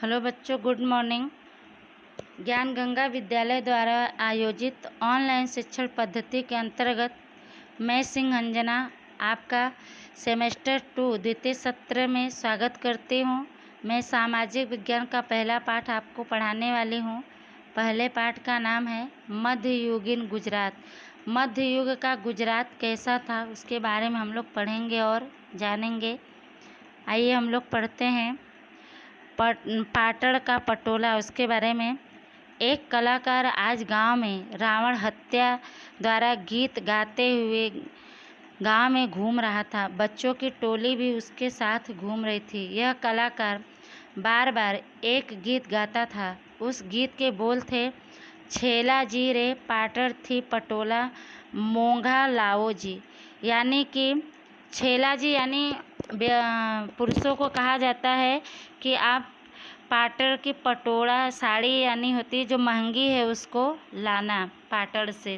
Hello बच्चों, good morning. ज्ञान गंगा विद्यालय द्वारा आयोजित ऑनलाइन शिक्षण पद्धति के अंतर्गत मैं सिंह अंजना आपका सेमेस्टर 2 द्वितीय सत्र में स्वागत करती हूँ। मैं सामाजिक विज्ञान का पहला पाठ आपको पढ़ाने वाली हूँ। पहले पाठ का नाम है मध्ययुगीन गुजरात। मध्य युग का गुजरात कैसा था उसके बारे में हम लोग पढ़ेंगे और जानेंगे। आइए हम लोग पढ़ते हैं। पाटड़ का पटोला, उसके बारे में। एक कलाकार आज गांव में रावण हत्या द्वारा गीत गाते हुए गांव में घूम रहा था। बच्चों की टोली भी उसके साथ घूम रही थी। यह कलाकार बार बार एक गीत गाता था। उस गीत के बोल थे, छेला जी रे पाटड़ थी पटोला मोंघा लाओ जी। यानी कि छेला जी यानी पुरुषों को कहा जाता है कि आप पाटड़ की पटोला साड़ी यानी होती है जो महंगी है उसको लाना पाटड़ से।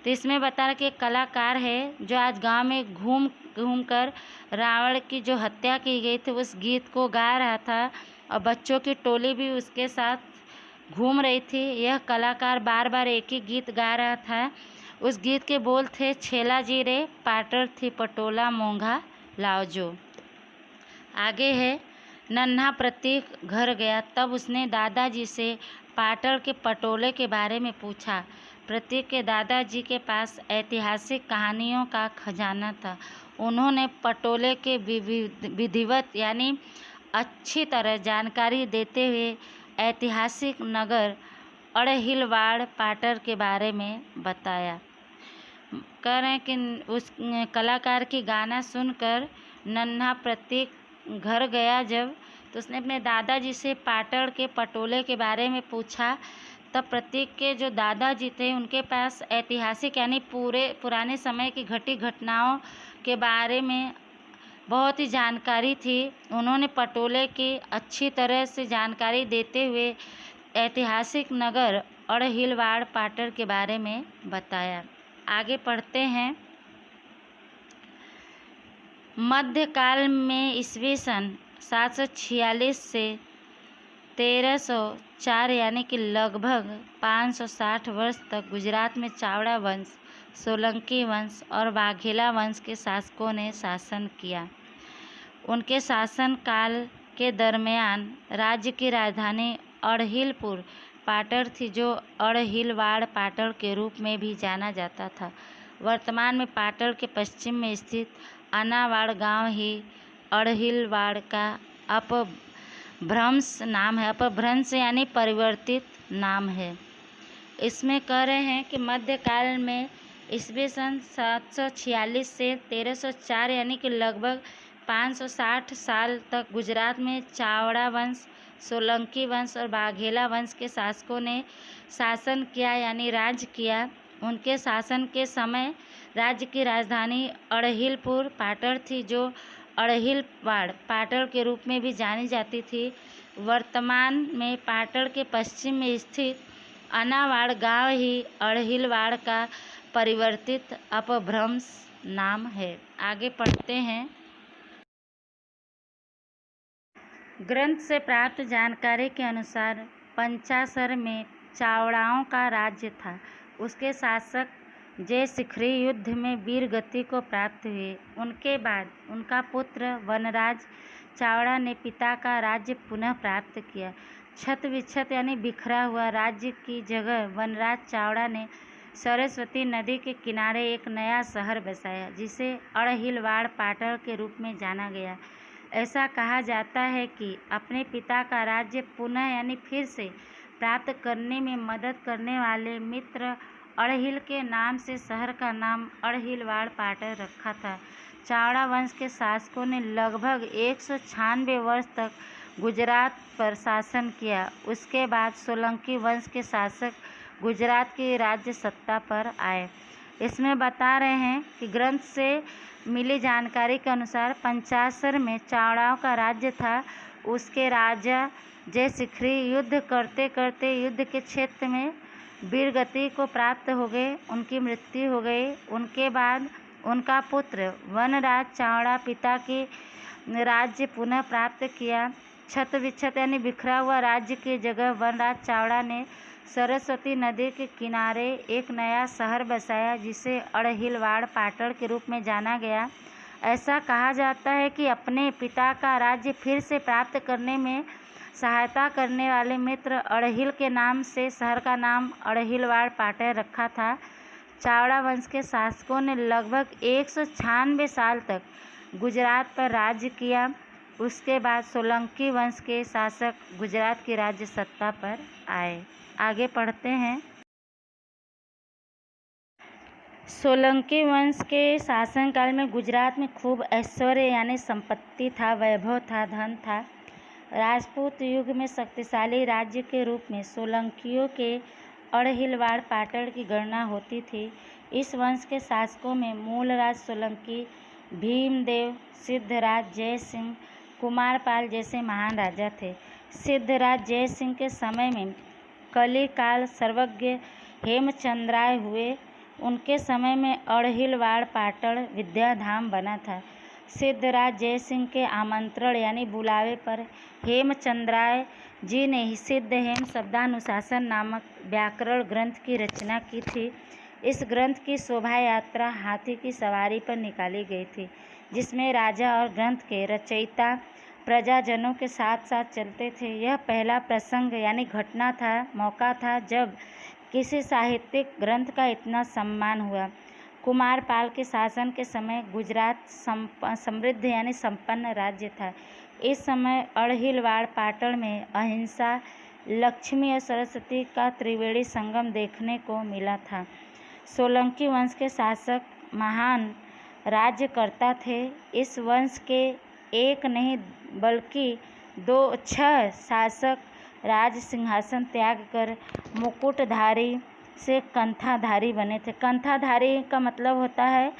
तो इसमें बता रहा कि एक कलाकार है जो आज गांव में घूम घूम कर रावण की जो हत्या की गई थी उस गीत को गा रहा था और बच्चों की टोली भी उसके साथ घूम रही थी। यह कलाकार बार बार एक ही गीत गा रहा था। उस गीत के बोल थे, छेला जी रे पाटड़ थी पटोला मोंघा लाओ जो। आगे है, नन्हा प्रतीक घर गया। तब उसने दादाजी से पाटड़ के पटोले के बारे में पूछा। प्रतीक के दादाजी के पास ऐतिहासिक कहानियों का खजाना था। उन्होंने पटोले के विधिवत यानी अच्छी तरह जानकारी देते हुए ऐतिहासिक नगर अड़हिलवाड़ पाटड़ के बारे में बताया। कह रहे हैं कि उस कलाकार की गाना सुनकर नन्हा प्रतीक घर गया जब, तो उसने अपने दादाजी से पाटड़ के पटोले के बारे में पूछा। तब प्रतीक के जो दादाजी थे उनके पास ऐतिहासिक यानी पुराने समय की घटी घटनाओं के बारे में बहुत ही जानकारी थी। उन्होंने पटोले की अच्छी तरह से जानकारी देते हुए ऐतिहासिक नगर अड़हिलवाड़ पाटड़ के बारे में बताया। आगे पढ़ते हैं। मध्यकाल में ईस्वी सन 746 से 1304 यानी कि लगभग 560 वर्ष तक गुजरात में चावड़ा वंश, सोलंकी वंश और वाघेला वंश के शासकों ने शासन किया। उनके शासन काल के दरमियान राज्य की राजधानी अड़हिलपुर पाटड़ थी, जो अड़हिलवाड़ पाटड़ के रूप में भी जाना जाता था। वर्तमान में पाटड़ के पश्चिम में स्थित अनावाड़ गांव ही अड़हिलवाड़ का अपभ्रंश नाम है। अपभ्रंश यानी परिवर्तित नाम है। इसमें कह रहे हैं कि मध्यकाल में ईस्वी सन 746 से 1304 यानी कि लगभग 560 साल तक गुजरात में चावड़ा वंश, सोलंकी वंश और वाघेला वंश के शासकों ने शासन किया यानी राज किया। उनके शासन के समय राज्य की राजधानी अड़हिलपुर पाटड़ थी, जो अड़हिलवाड़ पाटड़ के रूप में भी जानी जाती थी। वर्तमान में पाटड़ के पश्चिम में स्थित अनावाड़ गांव ही अड़हिलवाड़ का परिवर्तित अपभ्रंश नाम है। आगे पढ़ते हैं। ग्रंथ से प्राप्त जानकारी के अनुसार पंचासर में चावड़ाओं का राज्य था। उसके शासक जय शिखरी युद्ध में वीर गति को प्राप्त हुए। उनके बाद उनका पुत्र वनराज चावड़ा ने पिता का राज्य पुनः प्राप्त किया। छत विक्षत यानी बिखरा हुआ राज्य की जगह वनराज चावड़ा ने सरस्वती नदी के किनारे एक नया शहर बसाया, जिसे अड़हिलवाड़ पाटड़ के रूप में जाना गया। ऐसा कहा जाता है कि अपने पिता का राज्य पुनः यानी फिर से प्राप्त करने में मदद करने वाले मित्र अड़हिल के नाम से शहर का नाम अड़हिलवाड़ पाटड़ रखा था। चावड़ा वंश के शासकों ने लगभग 196 वर्ष तक गुजरात पर शासन किया। उसके बाद सोलंकी वंश के शासक गुजरात की राज्य सत्ता पर आए। इसमें बता रहे हैं कि ग्रंथ से मिली जानकारी के अनुसार पंचासर में चावड़ाओं का राज्य था। उसके राजा जय शिखरी युद्ध करते करते युद्ध के क्षेत्र में वीरगति को प्राप्त हो गए, उनकी मृत्यु हो गई। उनके बाद उनका पुत्र वनराज चावड़ा पिता की राज्य पुनः प्राप्त किया। छत विच्छत यानी बिखरा हुआ राज्य की जगह वनराज चावड़ा ने सरस्वती नदी के किनारे एक नया शहर बसाया जिसे अड़हिलवाड़ पाटण के रूप में जाना गया। ऐसा कहा जाता है कि अपने पिता का राज्य फिर से प्राप्त करने में सहायता करने वाले मित्र अड़हिल के नाम से शहर का नाम अड़हिलवाड़ पाटण रखा था। चावड़ा वंश के शासकों ने लगभग 196 साल तक गुजरात पर राज्य किया। उसके बाद सोलंकी वंश के शासक गुजरात की राज्य सत्ता पर आए। आगे पढ़ते हैं। सोलंकी वंश के शासनकाल में गुजरात में खूब ऐश्वर्य यानी संपत्ति था, वैभव था, धन था। राजपूत युग में शक्तिशाली राज्य के रूप में सोलंकियों के अड़हिलवाड़ पाटण की गणना होती थी। इस वंश के शासकों में मूलराज सोलंकी, भीमदेव, सिद्धराज जयसिंह, कुमारपाल जैसे महान राजा थे। सिद्धराज जयसिंह के समय में कली काल सर्वज्ञ हेमचंद्राय हुए। उनके समय में अड़हिलवाड़ पाटण विद्याधाम बना था। सिद्धराज जयसिंह के आमंत्रण यानी बुलावे पर हेमचंद्राय जी ने सिद्धहेम शब्दानुशासन नामक व्याकरण ग्रंथ की रचना की थी। इस ग्रंथ की शोभा यात्रा हाथी की सवारी पर निकाली गई थी, जिसमें राजा और ग्रंथ के रचयिता प्रजाजनों के साथ साथ चलते थे। यह पहला प्रसंग यानी घटना था, मौका था जब किसी साहित्यिक ग्रंथ का इतना सम्मान हुआ। कुमारपाल के शासन के समय गुजरात समृद्ध यानी संपन्न राज्य था। इस समय अड़हिलवाड़ पाटण में अहिंसा, लक्ष्मी और सरस्वती का त्रिवेणी संगम देखने को मिला था। सोलंकी वंश के शासक महान राज्यकर्ता थे। इस वंश के एक नहीं बल्कि 6 शासक राज सिंहासन त्याग कर मुकुटधारी से कंठाधारी बने थे। कंठाधारी का मतलब होता है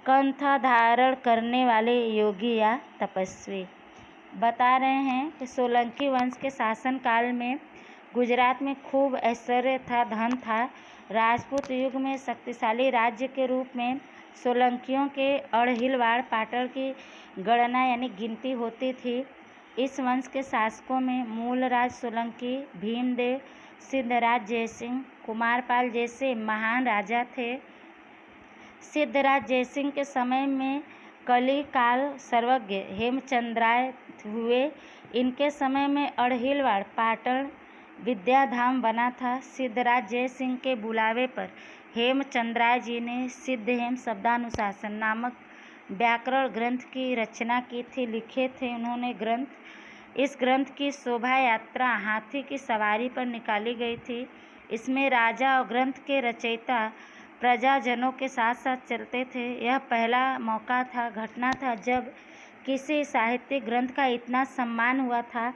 कंठा धारण करने वाले योगी या तपस्वी। बता रहे हैं कि सोलंकी वंश के शासनकाल में गुजरात में खूब ऐश्वर्य था, धन था। राजपूत युग में शक्तिशाली राज्य के रूप में सोलंकियों के अड़हिलवाड़ पाटण की गणना यानी गिनती होती थी। इस वंश के शासकों में मूलराज सोलंकी, भीमदेव, सिद्धराज जयसिंह, कुमारपाल जैसे महान राजा थे। सिद्धराज जयसिंह के समय में कली काल सर्वज्ञ हेमचंद्राय हुए। इनके समय में अड़हिलवाड़ पाटण विद्याधाम बना था। सिद्धराज जयसिंह के बुलावे पर हेमचंद्राय जी ने सिद्धहेम शब्दानुशासन नामक व्याकरण ग्रंथ की रचना की थी, लिखे थे उन्होंने ग्रंथ। इस ग्रंथ की शोभा यात्रा हाथी की सवारी पर निकाली गई थी। इसमें राजा और ग्रंथ के रचयिता प्रजाजनों के साथ साथ चलते थे। यह पहला मौका था, घटना था जब किसी साहित्यिक ग्रंथ का इतना सम्मान हुआ था।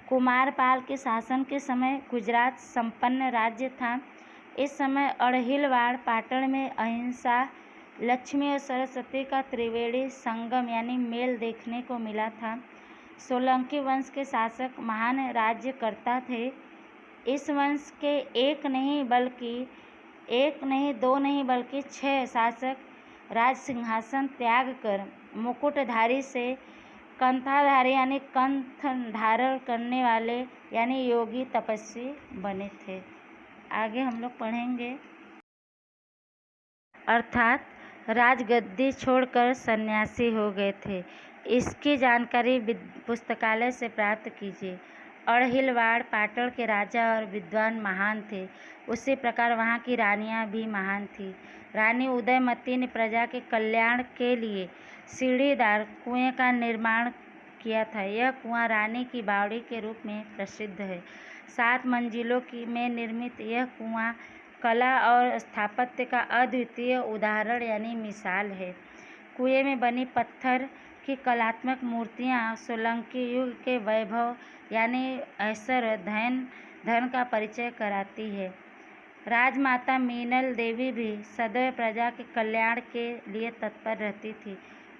कुमारपाल के शासन के समय गुजरात संपन्न राज्य था। इस समय अड़हिलवाड़ पाटण में अहिंसा, लक्ष्मी और सरस्वती का त्रिवेणी संगम यानी मेल देखने को मिला था। सोलंकी वंश के शासक महान राज्यकर्ता थे। इस वंश के एक नहीं, दो नहीं बल्कि 6 शासक राज सिंहासन त्याग कर मुकुटधारी से कंठाधारी यानी कंठ धारण करने वाले यानी योगी तपस्वी बने थे। आगे हम लोग पढ़ेंगे। अर्थात राजगद्दी छोड़कर सन्यासी हो गए थे। इसकी जानकारी पुस्तकालय से प्राप्त कीजिए। अड़हिलवाड़ पाटण के राजा और विद्वान महान थे। उसी प्रकार वहाँ की रानियाँ भी महान थीं। रानी उदयमती ने प्रजा के कल्याण के लिए सीढ़ीदार कुएं का निर्माण किया था। यह कुआं रानी की बावड़ी के रूप में प्रसिद्ध है। 7 मंजिलों में निर्मित यह कुआं कला और स्थापत्य का अद्वितीय उदाहरण यानी मिसाल है। कुएं में बनी पत्थर की कलात्मक मूर्तियां सोलंकी युग के वैभव यानी ऐश्वर्य, धन का परिचय कराती है। राजमाता मीनल देवी भी सदैव प्रजा के कल्याण के लिए तत्पर रहती थी।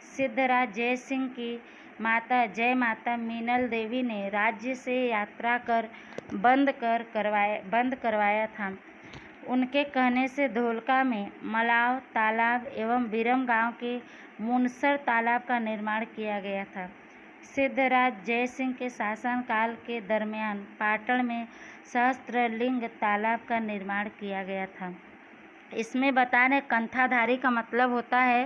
सिद्धराज जयसिंह की माता जय माता मीनल देवी ने राज्य से यात्रा कर बंद करवाया था। उनके कहने से धोलका में मलाव तालाब एवं बिरम गांव के मुनसर तालाब का निर्माण किया गया था। सिद्धराज जयसिंह के शासनकाल के दरमियान पाटण में सहस्त्रलिंग तालाब का निर्माण किया गया था। इसमें बता दें, कंठाधारी का मतलब होता है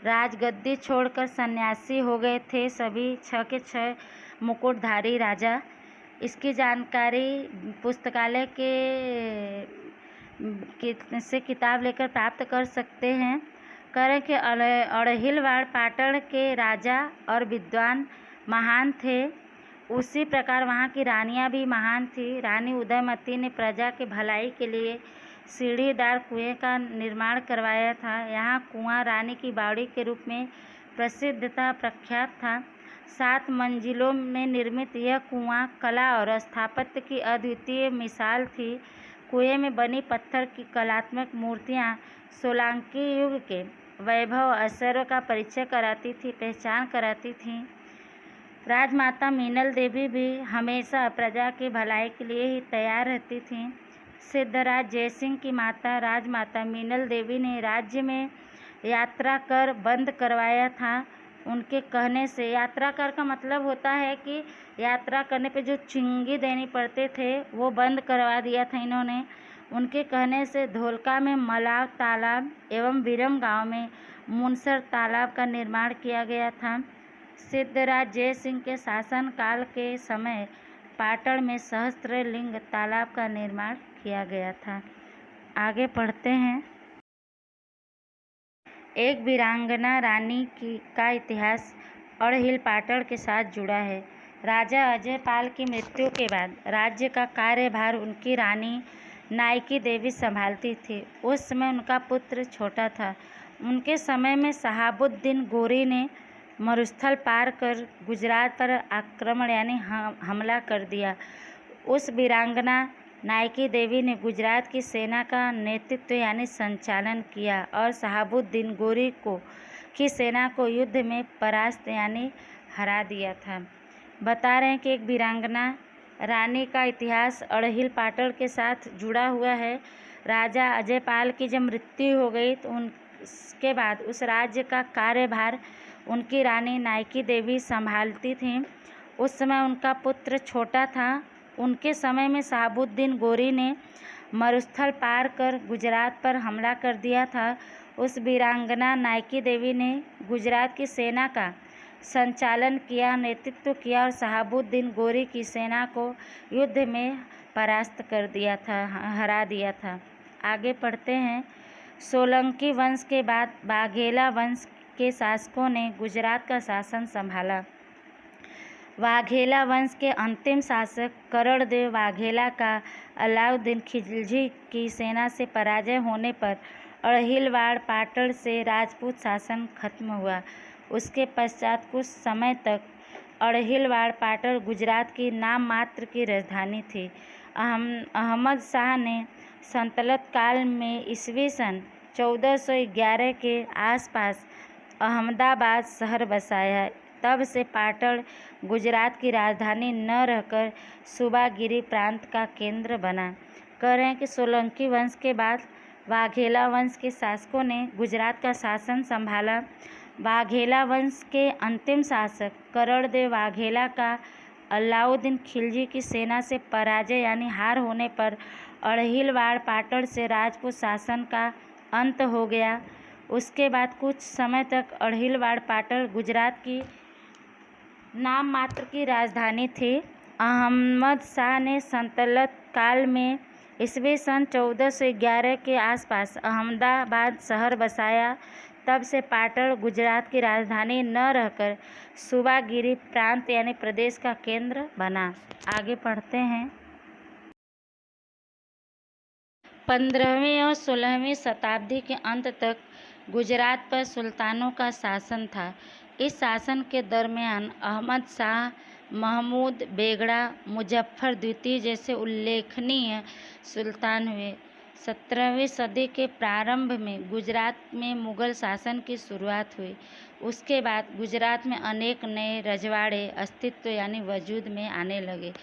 राजगद्दी छोड़कर सन्यासी हो गए थे सभी 6 के 6 मुकुटधारी राजा। इसकी जानकारी पुस्तकालय से किताब लेकर प्राप्त कर सकते हैं। करें कि अड़हिलवाड़ पाटण के राजा और विद्वान महान थे, उसी प्रकार वहाँ की रानियाँ भी महान थी। रानी उदयमती ने प्रजा के भलाई के लिए सीढ़ीदार कुएं का निर्माण करवाया था। यहाँ कुआं रानी की बावड़ी के रूप में प्रसिद्ध तथा प्रख्यात था। 7 मंजिलों में निर्मित यह कुआं कला और स्थापत्य की अद्वितीय मिसाल थी। कुएं में बनी पत्थर की कलात्मक मूर्तियाँ सोलंकी युग के वैभव ऐश्वर्य का परिचय कराती थी, पहचान कराती थीं। राजमाता मीनल देवी भी हमेशा प्रजा की भलाई के लिए ही तैयार रहती थीं। सिद्धराज जयसिंह की माता राजमाता मीनल देवी ने राज्य में यात्रा कर बंद करवाया था। उनके कहने से, यात्रा कर का मतलब होता है कि यात्रा करने पे जो चुंगी देनी पड़ते थे वो बंद करवा दिया था इन्होंने। उनके कहने से धोलका में मलाव तालाब एवं विरम गांव में मुनसर तालाब का निर्माण किया गया था। सिद्धराज जयसिंह के शासनकाल के समय पाटण में सहस्त्रलिंग तालाब का निर्माण किया गया था। आगे पढ़ते हैं। एक वीरांगना रानी का इतिहास अड़हिल पाटण के साथ जुड़ा है। राजा अजयपाल की मृत्यु के बाद राज्य का कार्यभार उनकी रानी नायकी देवी संभालती थी। उस समय उनका पुत्र छोटा था। उनके समय में शहाबुद्दीन गोरी ने मरुस्थल पार कर गुजरात पर आक्रमण यानी हमला कर दिया। उस वीरांगना नायकी देवी ने गुजरात की सेना का नेतृत्व यानी संचालन किया और शहाबुद्दीन गोरी की सेना को युद्ध में परास्त यानी हरा दिया था। बता रहे हैं कि एक वीरांगना रानी का इतिहास अड़हिल पाटण के साथ जुड़ा हुआ है। राजा अजयपाल की जब मृत्यु हो गई तो उसके बाद उस राज्य का कार्यभार उनकी रानी नायकी देवी संभालती थीं। उस समय उनका पुत्र छोटा था। उनके समय में शहाबुद्दीन गोरी ने मरुस्थल पार कर गुजरात पर हमला कर दिया था। उस वीरांगना नायकी देवी ने गुजरात की सेना का संचालन किया, नेतृत्व किया और शहाबुद्दीन गोरी की सेना को युद्ध में परास्त कर दिया था, हरा दिया था। आगे पढ़ते हैं। सोलंकी वंश के बाद वाघेला वंश के शासकों ने गुजरात का शासन संभाला। वाघेला वंश के अंतिम शासक करणदेव वाघेला का अलाउद्दीन खिलजी की सेना से पराजय होने पर अड़हिलवाड़ पाटण से राजपूत शासन खत्म हुआ। उसके पश्चात कुछ समय तक अड़हिलवाड़ पाटण गुजरात की नाम मात्र की राजधानी थी। अहमद शाह ने सल्तनत काल में ईस्वी सन 1411 के आसपास अहमदाबाद शहर बसाया। तब से पाटण गुजरात की राजधानी न रहकर सूबागिरी प्रांत का केंद्र बना। कह रहे हैं कि सोलंकी वंश के बाद वाघेला वंश के शासकों ने गुजरात का शासन संभाला। वाघेला वंश के अंतिम शासक करणदेव वाघेला का अलाउद्दीन खिलजी की सेना से पराजय यानी हार होने पर अड़हिलवाड़ पाटण से राजपूत शासन का अंत हो गया। उसके बाद कुछ समय तक अड़हिलवाड़ पाटण गुजरात की नाम मात्र की राजधानी थी। अहमद शाह ने सल्तनत काल में ईस्वी सन 1411 के आसपास अहमदाबाद शहर बसाया। तब से पाटण गुजरात की राजधानी न रहकर सूबागिरी प्रांत यानी प्रदेश का केंद्र बना। आगे पढ़ते हैं। 15वीं और 16वीं शताब्दी के अंत तक गुजरात पर सुल्तानों का शासन था। इस शासन के दरमियान अहमद शाह, महमूद बेगड़ा, मुजफ्फर द्वितीय जैसे उल्लेखनीय सुल्तान हुए। 17वीं सदी के प्रारंभ में गुजरात में मुगल शासन की शुरुआत हुई। उसके बाद गुजरात में अनेक नए रजवाड़े अस्तित्व यानी वजूद में आने लगे।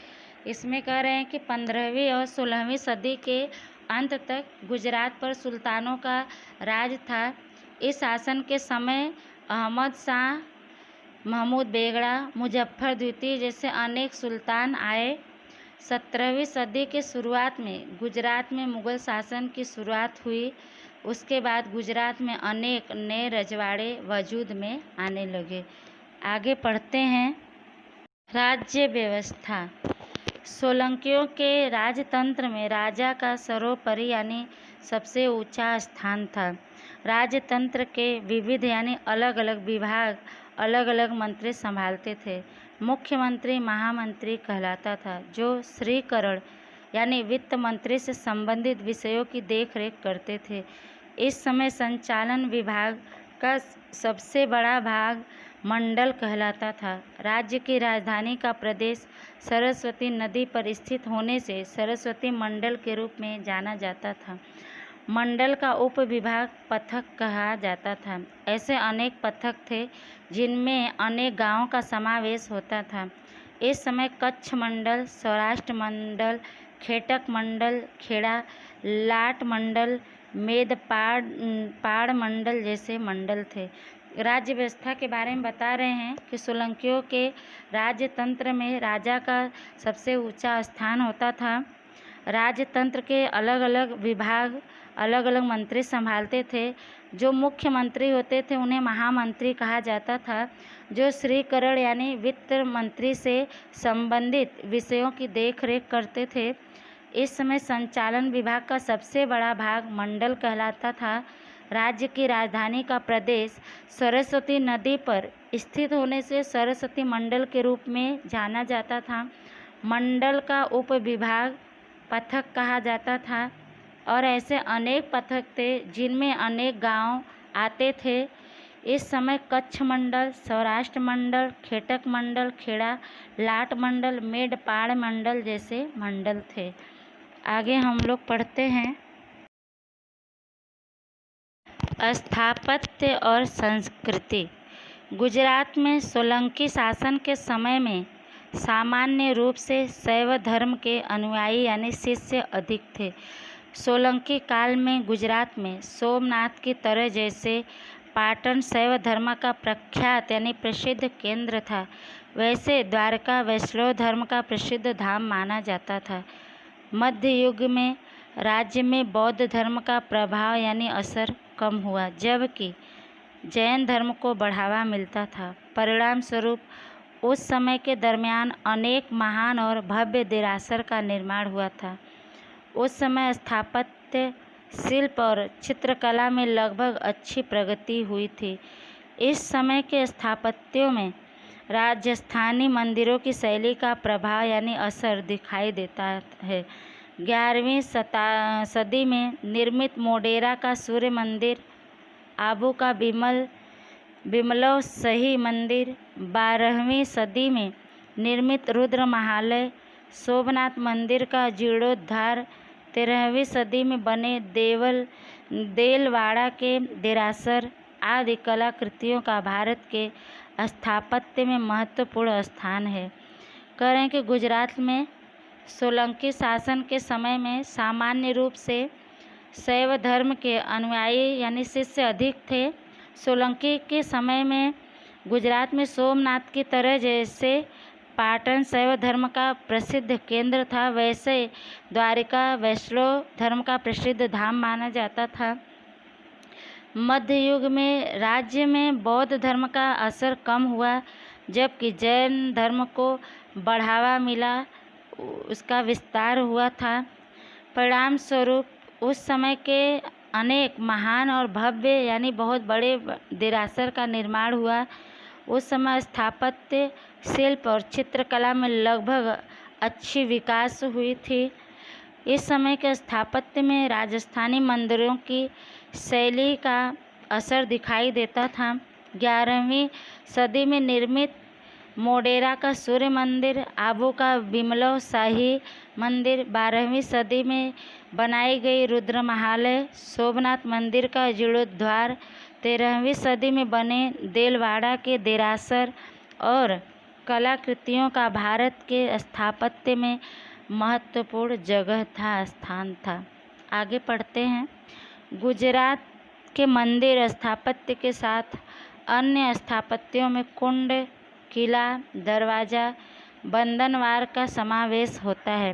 इसमें कह रहे हैं कि 15वीं और 16वीं सदी के अंत तक गुजरात पर सुल्तानों का राज था। इस शासन के समय अहमद शाह, महमूद बेगड़ा, मुजफ्फर द्वितीय जैसे अनेक सुल्तान आए। 17वीं सदी के शुरुआत में गुजरात में मुगल शासन की शुरुआत हुई। उसके बाद गुजरात में अनेक नए रजवाड़े वजूद में आने लगे। आगे पढ़ते हैं। राज्य व्यवस्था। सोलंकियों के राजतंत्र में राजा का सर्वोपरि यानी सबसे ऊंचा स्थान था। राजतंत्र के विविध यानी अलग अलग विभाग अलग अलग मंत्री संभालते थे। मुख्यमंत्री महामंत्री कहलाता था, जो श्रीकरण यानी वित्त मंत्री से संबंधित विषयों की देखरेख करते थे। इस समय संचालन विभाग का सबसे बड़ा भाग मंडल कहलाता था। राज्य की राजधानी का प्रदेश सरस्वती नदी पर स्थित होने से सरस्वती मंडल के रूप में जाना जाता था। मंडल का उप विभाग पथक कहा जाता था। ऐसे अनेक पथक थे जिनमें अनेक गांवों का समावेश होता था। इस समय कच्छ मंडल, सौराष्ट्र मंडल, खेटक मंडल, खेड़ा, लाट मंडल, मेदपाड़ मंडल जैसे मंडल थे। राज्य व्यवस्था के बारे में बता रहे हैं कि सोलंकियों के राजतंत्र में राजा का सबसे ऊंचा स्थान होता था। राजतंत्र के अलग अलग विभाग अलग अलग मंत्री संभालते थे। जो मुख्यमंत्री होते थे उन्हें महामंत्री कहा जाता था, जो श्रीकरण यानी वित्त मंत्री से संबंधित विषयों की देखरेख करते थे। इस समय संचालन विभाग का सबसे बड़ा भाग मंडल कहलाता था। राज्य की राजधानी का प्रदेश सरस्वती नदी पर स्थित होने से सरस्वती मंडल के रूप में जाना जाता था। मंडल का उप विभाग पथक कहा जाता था और ऐसे अनेक पथक थे जिनमें अनेक गांव आते थे। इस समय कच्छ मंडल, सौराष्ट्र मंडल, खेटक मंडल, खेड़ा, लाट मंडल, मेदपाड़ मंडल जैसे मंडल थे। आगे हम लोग पढ़ते हैं। स्थापत्य और संस्कृति। गुजरात में सोलंकी शासन के समय में सामान्य रूप से शैव धर्म के अनुयायी यानी शिष्य अधिक थे। सोलंकी काल में गुजरात में सोमनाथ की तरह जैसे पाटन शैव धर्म का प्रख्यात यानी प्रसिद्ध केंद्र था, वैसे द्वारका वैष्णव धर्म का प्रसिद्ध धाम माना जाता था। मध्य युग में राज्य में बौद्ध धर्म का प्रभाव यानी असर कम हुआ, जबकि जैन धर्म को बढ़ावा मिलता था। परिणाम स्वरूप उस समय के दरमियान अनेक महान और भव्य देरासर का निर्माण हुआ था। उस समय स्थापत्य, शिल्प और चित्रकला में लगभग अच्छी प्रगति हुई थी। इस समय के स्थापत्यों में राजस्थानी मंदिरों की शैली का प्रभाव यानी असर दिखाई देता है। 11वीं सदी में निर्मित मोढेरा का सूर्य मंदिर, आबू का बिमलो सही मंदिर, 12वीं सदी में निर्मित रुद्र महालय, सोमनाथ मंदिर का जीर्णोद्धार, 13वीं सदी में बने देलवाड़ा के देरासर आदि कलाकृतियों का भारत के स्थापत्य में महत्वपूर्ण स्थान है। कह रहे हैं कि गुजरात में सोलंकी शासन के समय में सामान्य रूप से शैव धर्म के अनुयायी यानी शिष्य अधिक थे। सोलंकी के समय में गुजरात में सोमनाथ की तरह जैसे पाटन शैव धर्म का प्रसिद्ध केंद्र था, वैसे द्वारिका वैष्णव धर्म का प्रसिद्ध धाम माना जाता था। मध्य युग में राज्य में बौद्ध धर्म का असर कम हुआ, जबकि जैन धर्म को बढ़ावा मिला, उसका विस्तार हुआ था। परिणाम स्वरूप उस समय के अनेक महान और भव्य यानी बहुत बड़े देरासर का निर्माण हुआ। उस समय स्थापत्य, शिल्प और चित्रकला में लगभग अच्छी विकास हुई थी। इस समय के स्थापत्य में राजस्थानी मंदिरों की शैली का असर दिखाई देता था। 11वीं सदी में निर्मित मोढेरा का सूर्य मंदिर, आबू का बिमलो शाही मंदिर, 12वीं सदी में बनाई गई रुद्र महालय, सोमनाथ मंदिर का जीर्णोद्धार, 13वीं सदी में बने देलवाड़ा के देरासर और कलाकृतियों का भारत के स्थापत्य में महत्वपूर्ण स्थान था। आगे पढ़ते हैं। गुजरात के मंदिर स्थापत्य के साथ अन्य स्थापत्यों में कुंड, किला, दरवाजा, बंधनवार का समावेश होता है।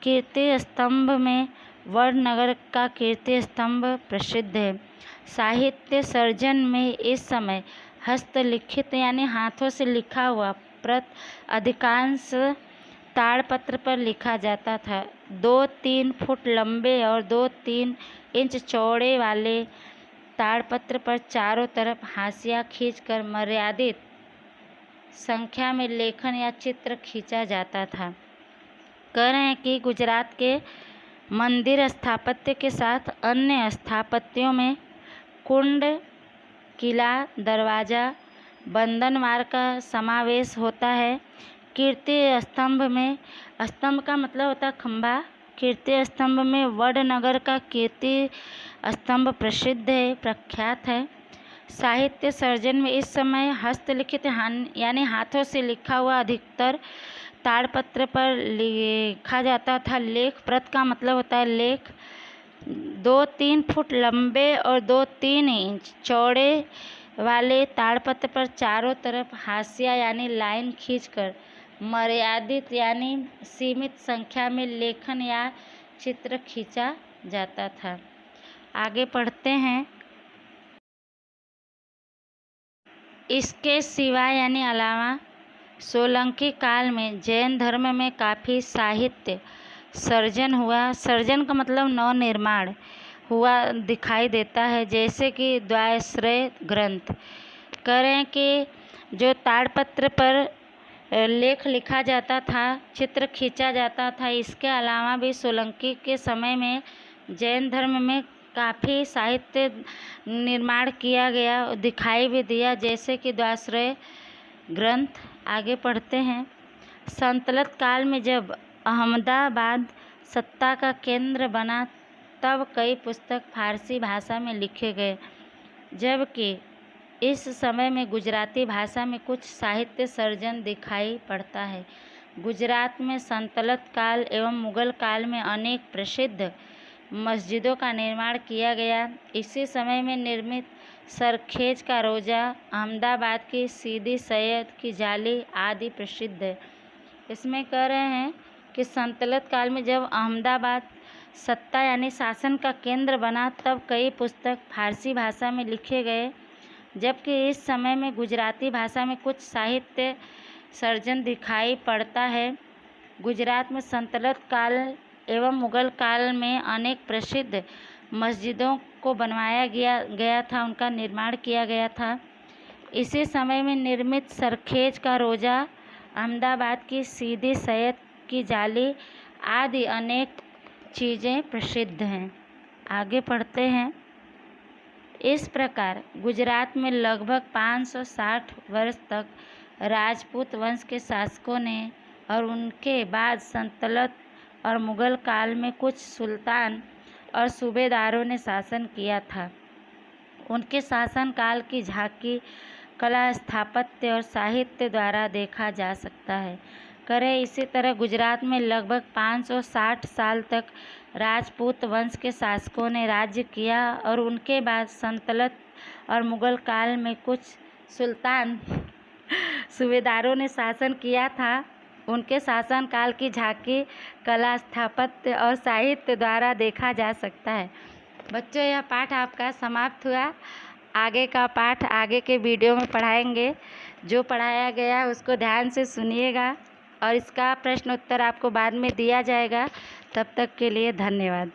कीर्ति स्तंभ में वडनगर का कीर्ति स्तंभ प्रसिद्ध है। साहित्य सर्जन में इस समय हस्तलिखित यानी हाथों से लिखा हुआ प्रत अधिकांश ताड़पत्र पर लिखा जाता था। 2-3 फुट लंबे और 2-3 इंच चौड़े वाले ताड़पत्र पर चारों तरफ हाशिया खींचकर मर्यादित संख्या में लेखन या चित्र खींचा जाता था। कह रहे हैं कि गुजरात के मंदिर स्थापत्य के साथ अन्य स्थापत्यों में कुंड, किला, दरवाजा, बंधनवार का समावेश होता है। कीर्ति स्तंभ में, स्तंभ का मतलब होता है खंभा, कीर्ति स्तंभ में वडनगर का कीर्ति स्तंभ प्रसिद्ध है, प्रख्यात है। साहित्य सर्जन में इस समय हस्तलिखित यानी हाथों से लिखा हुआ अधिकतर ताड़पत्र पर लिखा जाता था। लेख, प्रत का मतलब होता है लेख। 2-3 फुट लंबे और 2-3 इंच चौड़े वाले ताड़पत्र पर चारों तरफ हाशिया यानी लाइन खींचकर मर्यादित यानी सीमित संख्या में लेखन या चित्र खींचा जाता था। आगे पढ़ते हैं। इसके सिवा यानी अलावा सोलंकी काल में जैन धर्म में काफ़ी साहित्य सर्जन हुआ। सर्जन का मतलब नवनिर्माण हुआ दिखाई देता है, जैसे कि द्वाश्रय ग्रंथ। कह रहे हैं कि जो ताड़पत्र पर लेख लिखा जाता था, चित्र खींचा जाता था, इसके अलावा भी सोलंकी के समय में जैन धर्म में काफ़ी साहित्य निर्माण किया गया, दिखाई भी दिया, जैसे कि द्वाश्रय ग्रंथ। आगे पढ़ते हैं। सल्तनत काल में जब अहमदाबाद सत्ता का केंद्र बना तब कई पुस्तक फारसी भाषा में लिखे गए, जबकि इस समय में गुजराती भाषा में कुछ साहित्य सर्जन दिखाई पड़ता है। गुजरात में सल्तनत काल एवं मुगल काल में अनेक प्रसिद्ध मस्जिदों का निर्माण किया गया। इसी समय में निर्मित सरखेज का रोजा, अहमदाबाद की सीदी सैयद की जाली आदि प्रसिद्ध है। इसमें कह रहे हैं कि सल्तनत काल में जब अहमदाबाद सत्ता यानी शासन का केंद्र बना तब कई पुस्तक फारसी भाषा में लिखे गए, जबकि इस समय में गुजराती भाषा में कुछ साहित्य सर्जन दिखाई पड़ता है। गुजरात में सल्तनत काल एवं मुगल काल में अनेक प्रसिद्ध मस्जिदों को बनवाया गया था, उनका निर्माण किया गया था। इसी समय में निर्मित सरखेज का रोजा, अहमदाबाद की सीदी सैयद की जाली आदि अनेक चीज़ें प्रसिद्ध हैं। आगे पढ़ते हैं। इस प्रकार गुजरात में लगभग 560 वर्ष तक राजपूत वंश के शासकों ने और उनके बाद सल्तनत और मुगल काल में कुछ सुल्तान और सूबेदारों ने शासन किया था। उनके शासनकाल की झांकी कला, स्थापत्य और साहित्य द्वारा देखा जा सकता है। करें इसी तरह गुजरात में लगभग 560 साल तक राजपूत वंश के शासकों ने राज्य किया और उनके बाद सल्तनत और मुगल काल में कुछ सुल्तान सूबेदारों ने शासन किया था। उनके शासनकाल की झांकी कला, स्थापत्य और साहित्य द्वारा देखा जा सकता है। बच्चों, यह पाठ आपका समाप्त हुआ। आगे का पाठ आगे के वीडियो में पढ़ाएंगे। जो पढ़ाया गया है उसको ध्यान से सुनिएगा और इसका प्रश्न उत्तर आपको बाद में दिया जाएगा। तब तक के लिए धन्यवाद।